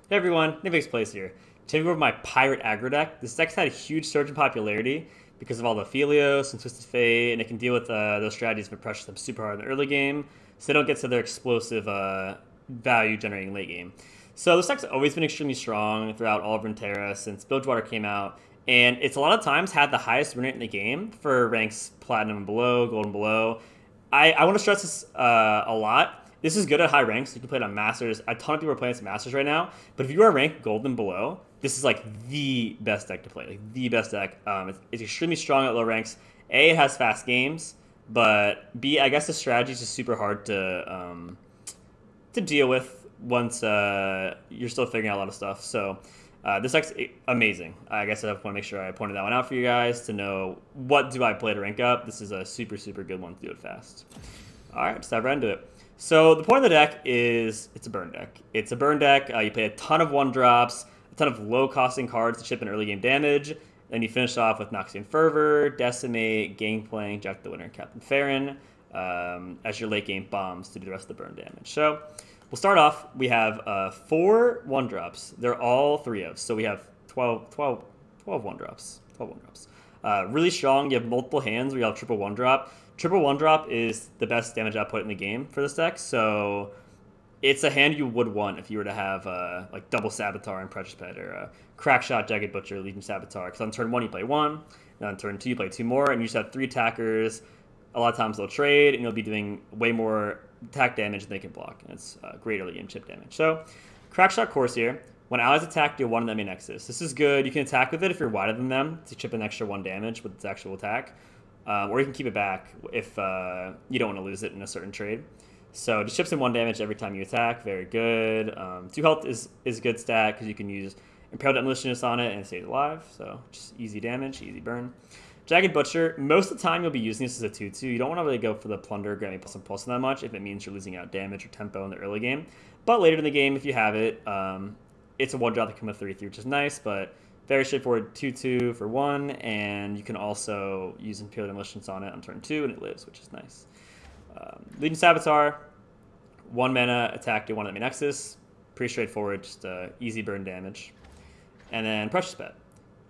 Hey everyone, NicMakesPlays here. Taking over my Pirate Aggro deck. This deck's had a huge surge in popularity because of all the Phelios and Twisted Fate, and it can deal with those strategies that pressure them super hard in the early game, so they don't get to their explosive value generating late game. So this deck's always been extremely strong throughout all of Runeterra since Bilgewater came out, and it's a lot of times had the highest win rate in the game for ranks Platinum and below, Gold and below. I want to stress this a lot. This is good at high ranks. You can play it on Masters. A ton of people are playing it at Masters right now. But if you are ranked Gold and below, this is like the best deck to play. Like the best deck. It's extremely strong at low ranks. A, it has fast games. But B, I guess the strategy is just super hard to deal with once you're still figuring out a lot of stuff. So this deck's amazing. I guess I want to make sure I pointed that one out for you guys to know what do I play to rank up. This is a super, super good one to do it fast. All right, let's dive right into it. So the point of the deck is it's a burn deck. It's a burn deck. You play a ton of 1-drops, a ton of low-costing cards to chip in early game damage. Then you finish off with Noxian Fervor, Decimate, Gangplank, Jack the Winner, Captain Farron as your late game bombs to do the rest of the burn damage. So we'll start off. We have 4 1-drops. They're all 3-ofs. So we have 12 1-drops. 12 1-drops. Really strong. You have multiple hands where you have triple 1-drop. Triple 1-drop is the best damage output in the game for this deck, so it's a hand you would want if you were to have like double Saboteur and Precious Pet, or CRACKSHOT, Jagged Butcher, Legion Saboteur. Because on turn 1 you play 1, and on turn 2 you play 2 more, and you just have 3 attackers. A lot of times they'll trade, and you'll be doing way more attack damage than they can block, and it's great early game chip damage. So, CRACKSHOT CORSAIR. When allies attack, deal 1 in the enemy nexus. This is good. You can attack with it if you're wider than them to chip an extra 1 damage with its actual attack. Or you can keep it back if you don't want to lose it in a certain trade. So just chips in 1 damage every time you attack. Very good. 2 health is a good stat because you can use Imperial Demolitionist on it and it stays alive. So just easy damage, easy burn. Jagged Butcher, most of the time you'll be using this as a 2-2. You don't want to really go for the Plunder, Grammy plus and Pulse that much if it means you're losing out damage or tempo in the early game. But later in the game, if you have it, it's a 1-drop that comes with 3-3, which is nice, but very straightforward 2-2 for 1, and you can also use Imperial Demolitions on it on turn 2, and it lives, which is nice. Legion Saboteur, 1 mana, attack, do 1 enemy nexus. Pretty straightforward, just easy burn damage. And then Precious Pet,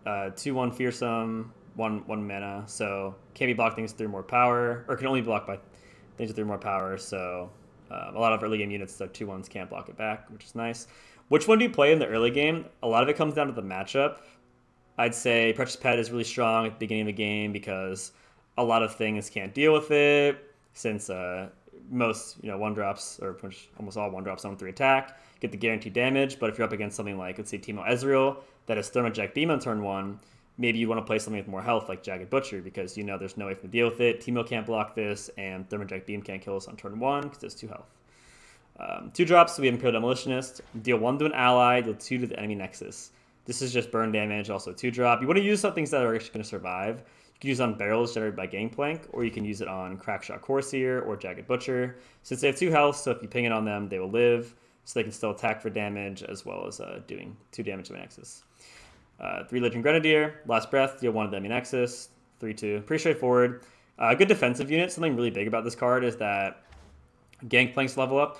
2-1 fearsome, 1 mana, so can't be blocked things with 3 more power, or can only be blocked by things with 3 more power, so a lot of early game units, so 2-1s can't block it back, which is nice. Which one do you play in the early game? A lot of it comes down to the matchup. I'd say Precious Pet is really strong at the beginning of the game because a lot of things can't deal with it, since most 1-drops, or almost all 1-drops on 3 attack, get the guaranteed damage. But if you're up against something like, let's say, Teemo Ezreal, that has Thermajack Beam on turn 1, maybe you want to play something with more health like Jagged Butcher because there's no way to deal with it. Teemo can't block this, and Thermajack Beam can't kill us on turn 1 because it's 2 health. 2 drops, so we have Imperial Demolitionist. Deal 1 to an ally, deal 2 to the enemy nexus. This is just burn damage, also 2-drop. You want to use some things that are actually going to survive. You can use it on barrels generated by Gangplank, or you can use it on CRACKSHOT CORSAIR or Jagged Butcher. Since they have 2 health, so if you ping it on them, they will live, so they can still attack for damage, as well as doing 2 damage to the nexus. 3 Legion Grenadier, Last Breath, deal 1 to the enemy nexus, 3-2. Pretty straightforward. Good defensive unit. Something really big about this card is that Gangplank's level up.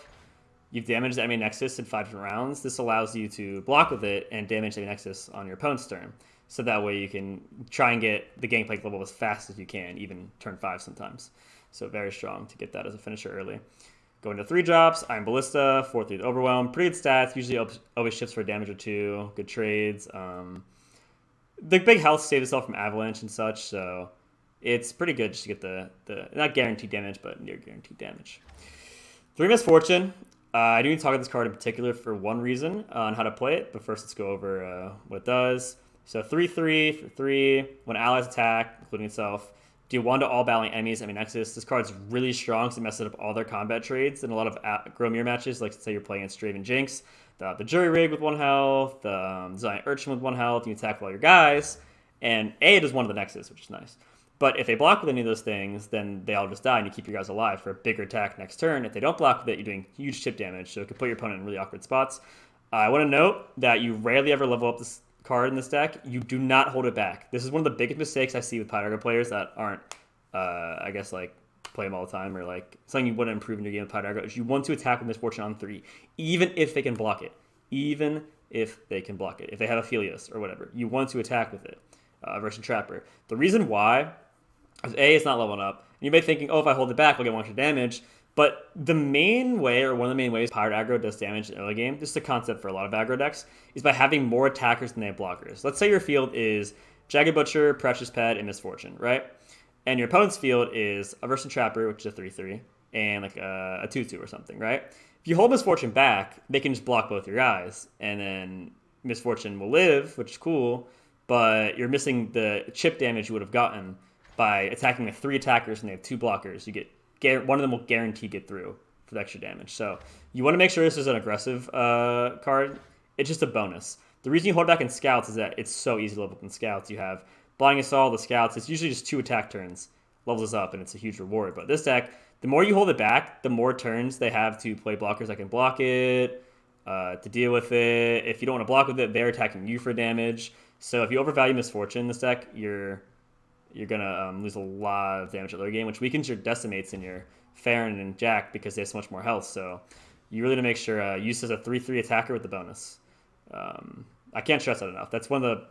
You've damaged the enemy nexus in 5 different rounds. This allows you to block with it and damage the nexus on your opponent's turn. So that way you can try and get the Gangplank level as fast as you can, even turn 5 sometimes. So very strong to get that as a finisher early. Going to 3 drops, I'm Ballista, 4-3 Overwhelm. Pretty good stats, usually always shifts for a damage or 2. Good trades. The big health saved itself from Avalanche and such, so it's pretty good just to get the not guaranteed damage, but near guaranteed damage. 3 Misfortune. I do need to talk about this card in particular for one reason on how to play it, but first let's go over what it does. So 3-3 for 3. When allies attack, including itself, deal 1 to all battling enemies, enemy nexus. This card's really strong because it messes up all their combat trades in a lot of Gromir matches, like say you're playing against Draven Jinx. The Jury Rig with 1 health, the Giant Urchin with 1 health, you attack with all your guys, and it does 1 to the nexus, which is nice. But if they block with any of those things, then they all just die, and you keep your guys alive for a bigger attack next turn. If they don't block with it, you're doing huge chip damage, so it could put your opponent in really awkward spots. I want to note that you rarely ever level up this card in this deck. You do not hold it back. This is one of the biggest mistakes I see with Pydago players that aren't, I guess, like, play them all the time, or like something you wouldn't improve in your game with Pydago, is you want to attack with Misfortune on 3, even if they can block it. Even if they can block it. If they have a Aphelios or whatever, you want to attack with it versus Trapper. The reason why is A, it's not leveling up. And you may be thinking, oh, if I hold it back, I'll get one extra damage. But the main way, or one of the main ways Pirate aggro does damage in early game, just a concept for a lot of aggro decks, is by having more attackers than they have blockers. Let's say your field is Jagged Butcher, Precious Pet, and Misfortune, right? And your opponent's field is a Versus Trapper, which is a 3/3, and like a 2/2 or something, right? If you hold Misfortune back, they can just block both your guys, and then Misfortune will live, which is cool, but you're missing the chip damage you would have gotten by attacking the 3 attackers and they have 2 blockers. You get one of them will guarantee get through for the extra damage. So you want to make sure this is an aggressive card. It's just a bonus. The reason you hold back in Scouts is that it's so easy to level up in Scouts. You have Blinding Assault, the Scouts. It's usually just 2 attack turns. Levels us up, and it's a huge reward. But this deck, the more you hold it back, the more turns they have to play blockers that can block it, to deal with it. If you don't want to block with it, they're attacking you for damage. So if you overvalue Misfortune in this deck, you're going to lose a lot of damage at early game, which weakens your Decimates and your Farron and Jack because they have so much more health. So you really need to make sure use as a 3/3 attacker with the bonus. I can't stress that enough. That's one of the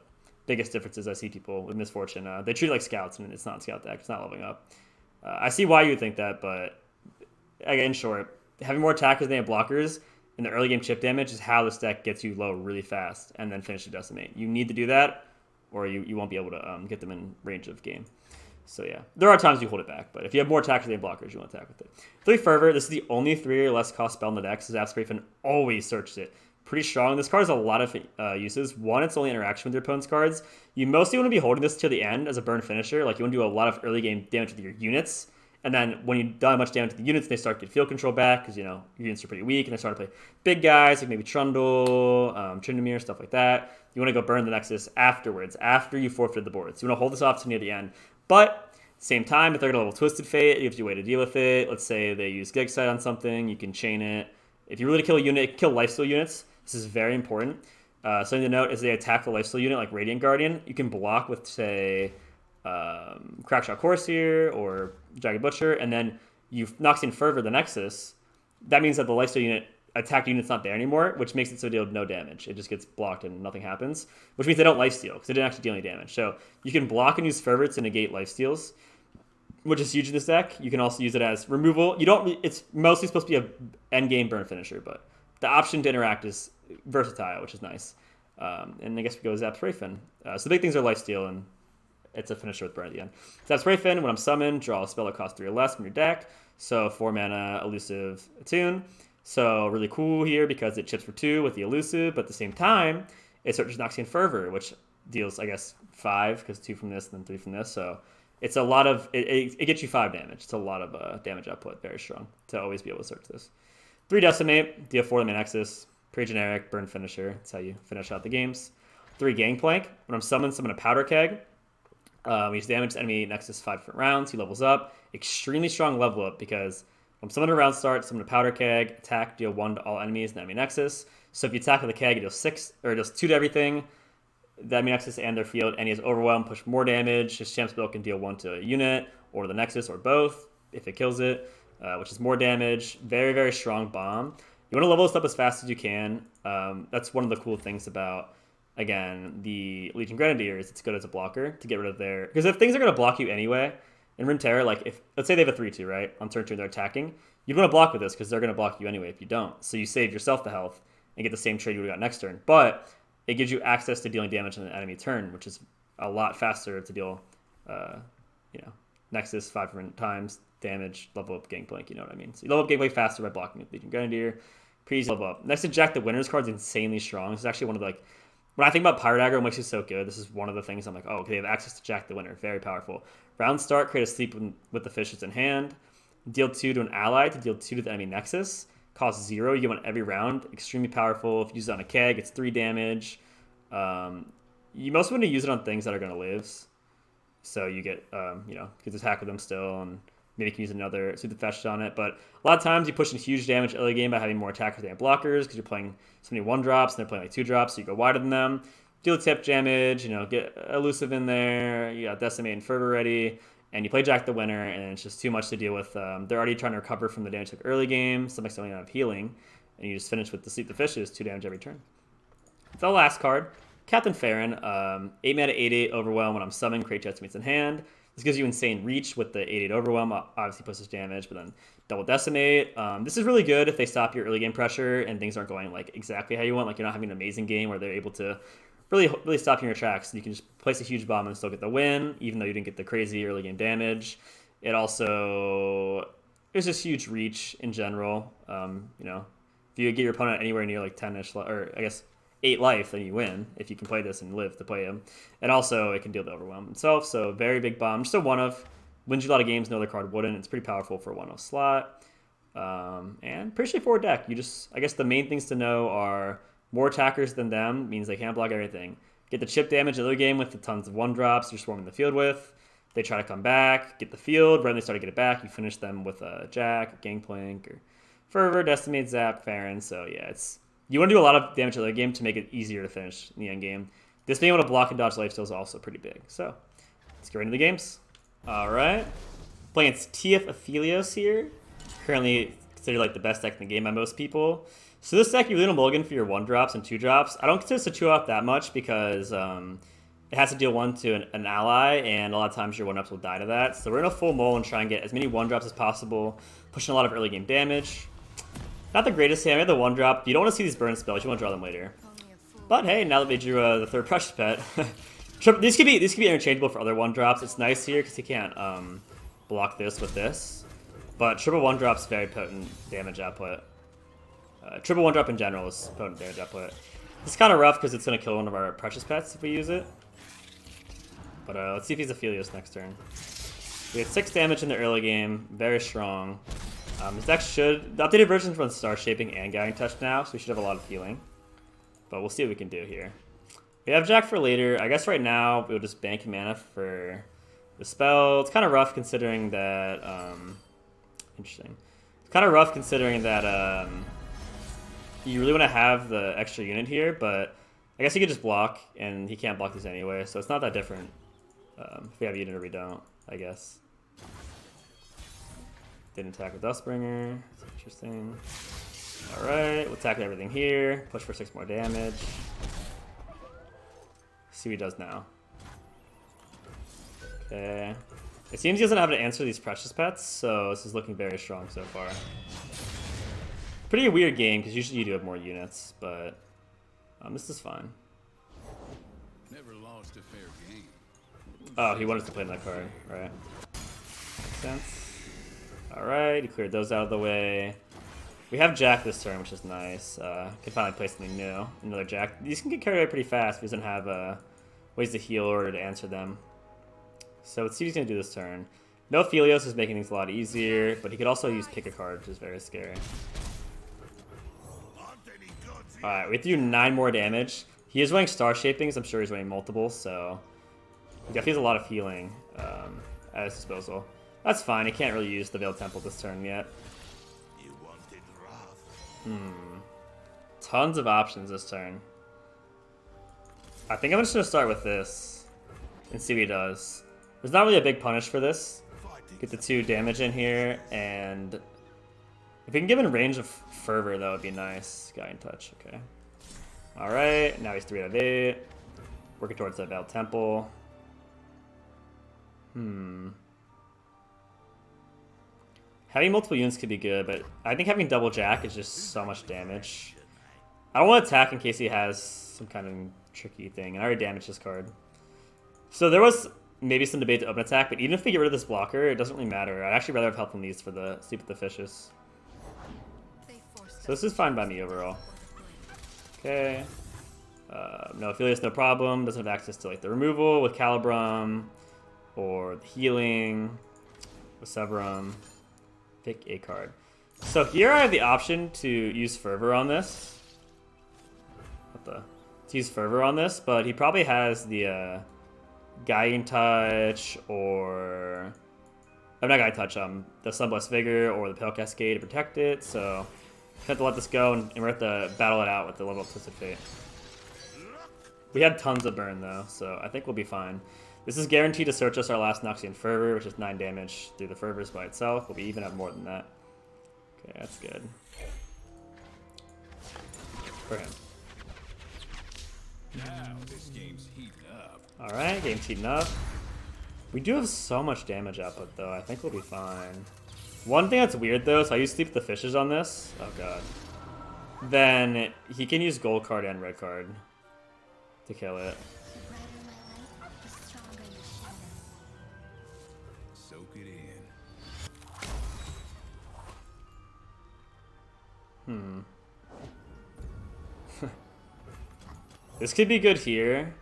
biggest differences I see people with Misfortune. They treat it like Scouts, and it's not a Scout deck. It's not leveling up. I see why you would think that, but in short, having more attackers than blockers in the early game chip damage is how this deck gets you low really fast and then finish the Decimate. You need to do that, or you won't be able to get them in range of game. So yeah, there are times you hold it back, but if you have more attackers than blockers, you want to attack with it. 3 Fervor, this is the only 3 or less cost spell in the deck, so Zapsprafen always searches it. Pretty strong. This card has a lot of uses. One, it's only interaction with your opponent's cards. You mostly want to be holding this till the end as a burn finisher. Like, you want to do a lot of early game damage with your units, and then when you've done much damage to the units, they start to get field control back because, your units are pretty weak, and they start to play big guys, like maybe Trundle, Tryndamere, stuff like that. You want to go burn the Nexus afterwards, after you forfeited the board. So you want to hold this off to near the end. But same time, if they're going to level Twisted Fate, it gives you a way to deal with it. Let's say they use Gigsight on something, you can chain it. If you really kill a unit, kill lifesteal units. This is very important. Something to note is they attack the lifesteal unit like Radiant Guardian. You can block with, say, CRACKSHOT CORSAIR or Jagged Butcher, and then you Noxian Fervor the Nexus. That means that the lifesteal unit attack unit's not there anymore, which makes it so they deal no damage. It just gets blocked and nothing happens, which means they don't lifesteal because they didn't actually deal any damage. So you can block and use Fervor to negate lifesteals, which is huge in this deck. You can also use it as removal. It's mostly supposed to be a endgame burn finisher, but the option to interact is versatile, which is nice. And I guess we go Zapsprafen. So the big things are lifesteal, and it's a finisher with burn at the end. Zapsprafen, when I'm summoned, draw a spell that costs 3 or less from your deck. So 4 mana, elusive, attune. So really cool here because it chips for 2 with the elusive, but at the same time, it searches Noxian Fervor, which deals, I guess, 5, because 2 from this and then 3 from this. So it's a lot of, it gets you 5 damage. It's a lot of damage output, very strong, to always be able to search this. 3 Decimate, deal 4 to the main Nexus, pretty generic, burn finisher. That's how you finish out the games. 3 Gangplank, when I'm summoned, summon a Powder Keg. We use damage to enemy Nexus 5 different rounds. He levels up. Extremely strong level up because when summon a round start, summon a Powder Keg, attack, deal 1 to all enemies in the enemy Nexus. So if you attack with a keg, it deals 6, or it deals 2 to everything, the enemy Nexus and their field, and he has Overwhelm, push more damage. His champ spell can deal 1 to a unit, or the Nexus, or both, if it kills it, which is more damage. Very, very strong bomb. You want to level this up as fast as you can. That's one of the cool things about, again, the Legion Grenadier is it's good as a blocker to get rid of their... Because if things are going to block you anyway, in Runeterra, like, if let's say they have a 3/2, right? On turn 2 they're attacking. You'd want to block with this because they're going to block you anyway if you don't. So you save yourself the health and get the same trade you would have got next turn. But it gives you access to dealing damage on an enemy turn, which is a lot faster to deal, Nexus 5 different times, damage, level up Gangplank, you know what I mean? So you level up Gangplank faster by blocking with Legion Grenadier. Pretty easy level up. Next to Jack the Winner's card is insanely strong. This is actually one of the, like, when I think about Pirate aggro, it makes it so good. This is one of the things I'm like, oh, okay, they have access to Jack the Winner. Very powerful. Round start, create a sleep with the fishes in hand. Deal 2 to an ally to deal 2 to the enemy Nexus. Cost 0. You get one every round. Extremely powerful. If you use it on a keg, it's 3 damage. You mostly want to use it on things that are going to live. So you get, get to attack with them still, and maybe you can use another Soothe the Fetch on it. But a lot of times you push in huge damage early game by having more attackers than blockers because you're playing so many 1-drops and they're playing like 2-drops, so you go wider than them. Deal tip damage, get elusive in there, you got Decimate and Fervor ready, and you play Jack the Winner, and it's just too much to deal with. They're already trying to recover from the damage like early game, some extent don't have healing, and you just finish with the Sleep the Fishes, 2 damage every turn. The last card, Captain Farron. 8 mana, 8/8 Overwhelm. When I'm summoning, create chest meets in hand. This gives you insane reach with the 8/8 Overwhelm. Obviously puts this damage, but then double decimate. This is really good if they stop your early game pressure and things aren't going like exactly how you want. Like you're not having an amazing game where they're able to really stop you in your tracks. You can just place a huge bomb and still get the win, even though you didn't get the crazy early game damage. It's just huge reach in general. You know, if you get your opponent anywhere near like 10-ish, or I guess 8 life, then you win if you can play this and live to play him. And also it can deal the overwhelm itself. So very big bomb. Just a 1-of. Wins you a lot of games no other card wouldn't. It's pretty powerful for a 1-of slot. And pretty straightforward deck. I guess the main things to know are more attackers than them means they can't block everything. Get the chip damage in the other game with the tons of 1-drops you're swarming the field with. They try to come back, get the field. Right when they start to get it back, you finish them with a Jack, Gangplank, or Fervor, Decimate, Zap, Farron. So yeah, you want to do a lot of damage in the other game to make it easier to finish in the end game. This being able to block and dodge lifesteal is also pretty big. So let's get right into the games. All right, playing against TF Aphelios here. Currently considered like the best deck in the game by most people. So this deck, you really don't mulligan for your 1-drops and 2-drops. I don't consider this a 2-up that much because it has to deal 1 to an ally, and a lot of times your 1-ups will die to that. So we're going to full mull and try and get as many 1-drops as possible, pushing a lot of early game damage. Not the greatest hand. We have the 1-drop. You don't want to see these burn spells. You want to draw them later. But hey, now that they drew the 3rd Precious Pet, these could be interchangeable for other 1-drops. It's nice here because you can't block this with this. But triple 1-drop's very potent damage output. Triple 1-drop in general is potent damage output. It's kind of rough because it's going to kill one of our Precious Pets if we use it. But let's see if he's Aphelios next turn. We had 6 damage in the early game. Very strong. His deck the updated versions run Star Shaping and Guiding Touch now, so we should have a lot of healing. But we'll see what we can do here. We have Jack for later. I guess right now we'll just bank mana for the spell. It's kind of rough considering that... interesting. It's kind of rough considering that you really want to have the extra unit here, but I guess he could just block, and he can't block these anyway, so it's not that different if we have a unit or we don't, I guess. Didn't attack with Dustbringer. That's interesting. Alright, we'll attack everything here. Push for 6 more damage. See what he does now. Okay. It seems he doesn't have to answer these Precious Pets, so this is looking very strong so far. Pretty weird game, because usually you do have more units, but this is fine. Never lost a fair game. Oh, he wanted to play that card, right? Makes sense. Alright, he cleared those out of the way. We have Jack this turn, which is nice. Can finally play something new. Another Jack. These can get carried away pretty fast if he doesn't have ways to heal or to answer them. So let's see what he's going to do this turn. No Aphelios is making things a lot easier, but he could also use Pick a Card, which is very scary. Alright, we have to do 9 more damage. He is running Star Shapings. I'm sure he's running multiple, so he definitely has a lot of healing at his disposal. That's fine. He can't really use the Veiled Temple this turn yet. Tons of options this turn. I think I'm just going to start with this and see what he does. There's not really a big punish for this. Get the 2 damage in here, and if we can give him range of Fervor, that would be nice. Guiding Touch, okay. Alright, now he's 3 out of 8. Working towards that Veiled Temple. Having multiple units could be good, but I think having double Jack is just so much damage. I don't want to attack in case he has some kind of tricky thing, and I already damaged this card. So there was maybe some debate to open attack, but even if we get rid of this blocker, it doesn't really matter. I'd actually rather have help from these for the Sleep with the Fishes. So this is fine by me overall. Okay. No Aphelios, no problem. Doesn't have access to like the removal with Calibrum or the healing with Severum. Pick a card. So here I have the option to use Fervor on this. To use Fervor on this, but he probably has the Guiding Touch or... I'm not Guiding Touch, the Sunblessed Vigor or the Pale Cascade to protect it, so we have to let this go and we're going to have to battle it out with the level of Twisted Fate. We have tons of burn though, so I think we'll be fine. This is guaranteed to search us our last Noxian Fervor, which is 9 damage through the Fervors by itself, but we even have more than that. Okay, that's good. For him. Now this game's heating up. Alright, game's heating up. We do have so much damage output though, I think we'll be fine. One thing that's weird though, so I use Sleep the Fishes on this. Oh god. Then he can use gold card and red card to kill it. Soak it in. This could be good here.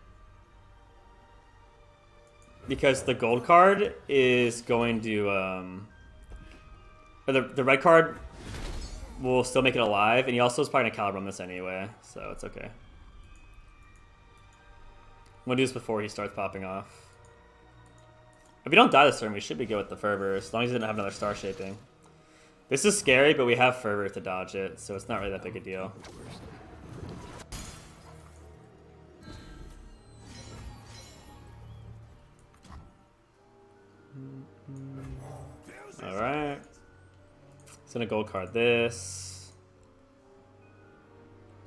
Because the gold card is going to, or the red card will still make it alive, and he also is probably gonna caliber on this anyway, so it's okay. I'm gonna do this before he starts popping off. If we don't die this turn, we should be good with the fervor, as long as he doesn't have another star shaping. This is scary, but we have fervor to dodge it, so it's not really that big a deal. Alright. It's gonna gold card this.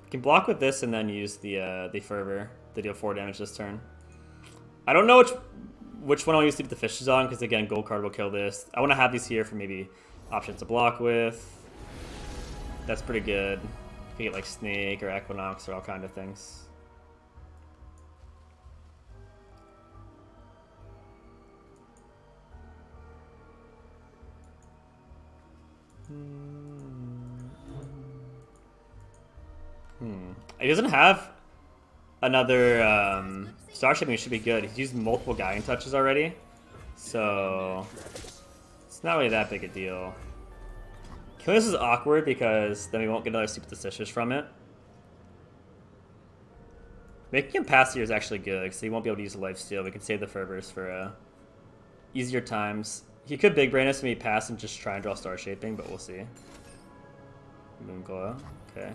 We can block with this and then use the fervor to deal 4 damage this turn. I don't know which one I'll use to keep the fishes on, because again, gold card will kill this. I want to have these here for maybe options to block with. That's pretty good. You can get like Snake or Equinox or all kind of things. He doesn't have another star shaping. It should be good. He's used multiple guiding touches already, so it's not really that big a deal. Killing this is awkward because then we won't get another Sleep with the Fishes from it. Making him pass here is actually good because he won't be able to use a lifesteal. We can save the fervors for easier times. He could big brain us and maybe pass and just try and draw star shaping, but we'll see. Moonglow, okay.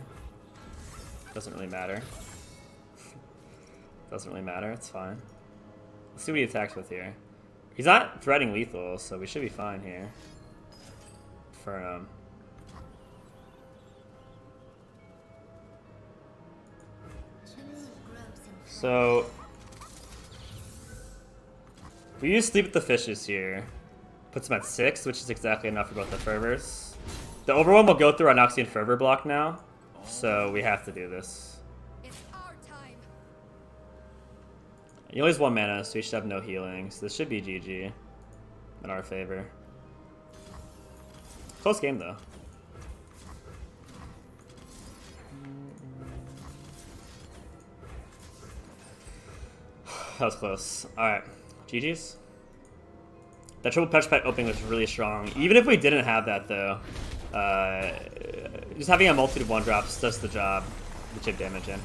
Doesn't really matter. Doesn't really matter, it's fine. Let's see what he attacks with here. He's not threatening lethal, so we should be fine here. For so we use Sleep with the Fishes here. Puts him at 6, which is exactly enough for both the fervors. The overwhelm will go through our Noxian fervor block now, so we have to do this. It's our time. He only has 1 mana, so he should have no healing. So this should be GG in our favor. Close game though. That was close. Alright, GG's. That triple Petrified opening was really strong. Even if we didn't have that though, just having a multitude of 1-drops does the job. The chip damage in.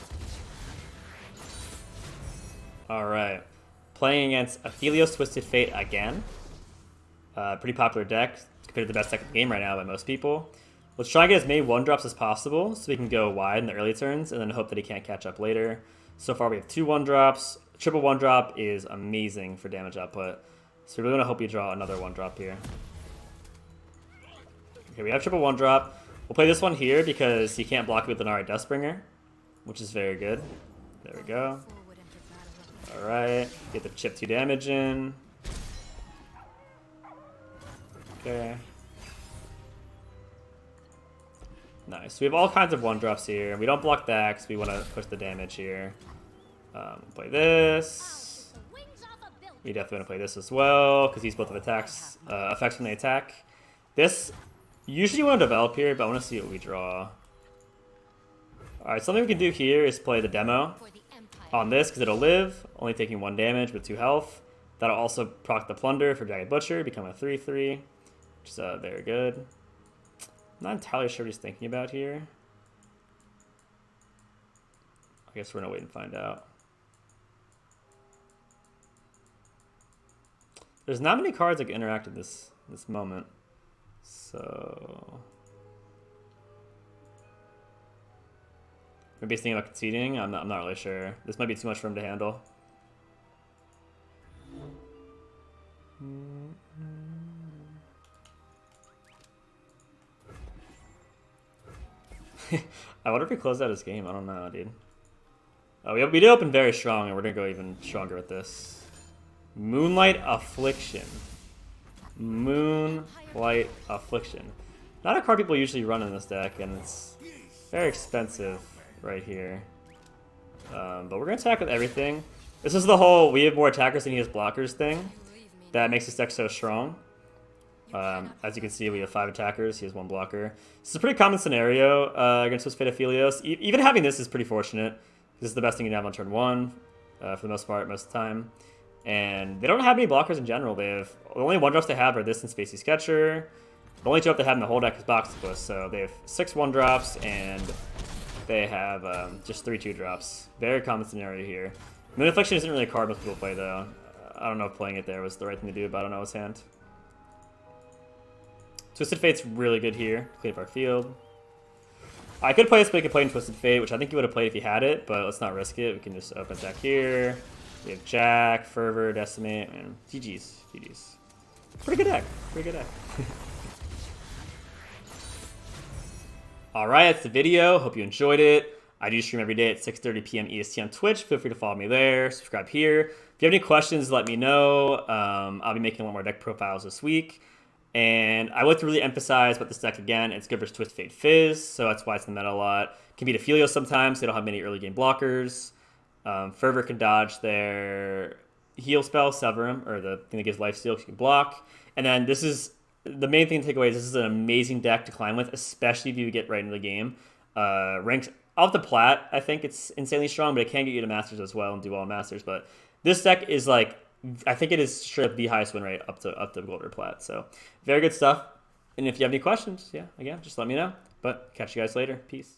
Alright. Playing against Aphelios Twisted Fate again. Pretty popular deck. Compared to the best deck of the game right now by most people. Let's try and get as many 1-drops as possible so we can go wide in the early turns and then hope that he can't catch up later. So far we have 2 1-drops. Triple 1-drop is amazing for damage output. So we really want to hope we draw another 1-drop here. Okay, we have triple 1-drop. We'll play this one here because he can't block it with an Ari Deathbringer, which is very good. There we go. Alright, get the chip 2 damage in. Okay. Nice. We have all kinds of 1-drops here. We don't block that because we want to push the damage here. Play this. We definitely want to play this as well because he's both of attacks, effects when they attack. This, usually you want to develop here, but I want to see what we draw. Alright, something we can do here is play the demo on this because it'll live, only taking 1 damage with 2 health. That'll also proc the Plunder for Jagged Butcher, become a 3/3, which is very good. I'm not entirely sure what he's thinking about here. I guess we're gonna wait and find out. There's not many cards that can interact in this moment, so maybe he's thinking about conceding. I'm not really sure. This might be too much for him to handle. I wonder if he closed out his game. I don't know, dude. We did open very strong, and we're going to go even stronger with this. Moonlight Affliction. Moonlight Affliction. Not a card people usually run in this deck, and it's very expensive right here. But we're going to attack with everything. This is the whole we have more attackers than he has blockers thing that makes this deck so strong. As you can see, we have 5 attackers. He has 1 blocker. This is a pretty common scenario against Swiss Fate Aphelios. Even having this is pretty fortunate. This is the best thing you can have on turn 1 for the most part, most of the time. And they don't have any blockers in general. They have the only 1-drops they have are this and Spacey Sketcher. The only 2-drop they have in the whole deck is Boxipus. So they have 6 1-drops and they have just 3 2-drops. Very common scenario here. Moon Affliction isn't really a card most people play though. I don't know if playing it there was the right thing to do, but I don't know his hand. Twisted Fate's really good here. Clean up our field. I could play this, but I could play in Twisted Fate, which I think you would have played if you had it, but let's not risk it. We can just open attack here. We have Jack, Fervor, Decimate, and GG's. GG's. Pretty good deck. Pretty good deck. Alright, that's the video. Hope you enjoyed it. I do stream every day at 6:30 p.m. EST on Twitch. Feel free to follow me there. Subscribe here. If you have any questions, let me know. I'll be making a lot more deck profiles this week. And I would like to really emphasize about this deck again. It's good versus Twisted Fate Fizz, so that's why it's in the meta a lot. Can beat Aphelios sometimes. They don't have many early game blockers. Fervor can dodge their heal spell, Severum, or the thing that gives lifesteal because you can block. And then this is the main thing to take away is this is an amazing deck to climb with, especially if you get right into the game. Ranked off the plat, I think it's insanely strong, but it can get you to Masters as well and do well in Masters. But this deck is like, I think it is straight up the highest win rate up to gold or plat. So very good stuff. And if you have any questions, yeah, again, just let me know. But catch you guys later. Peace.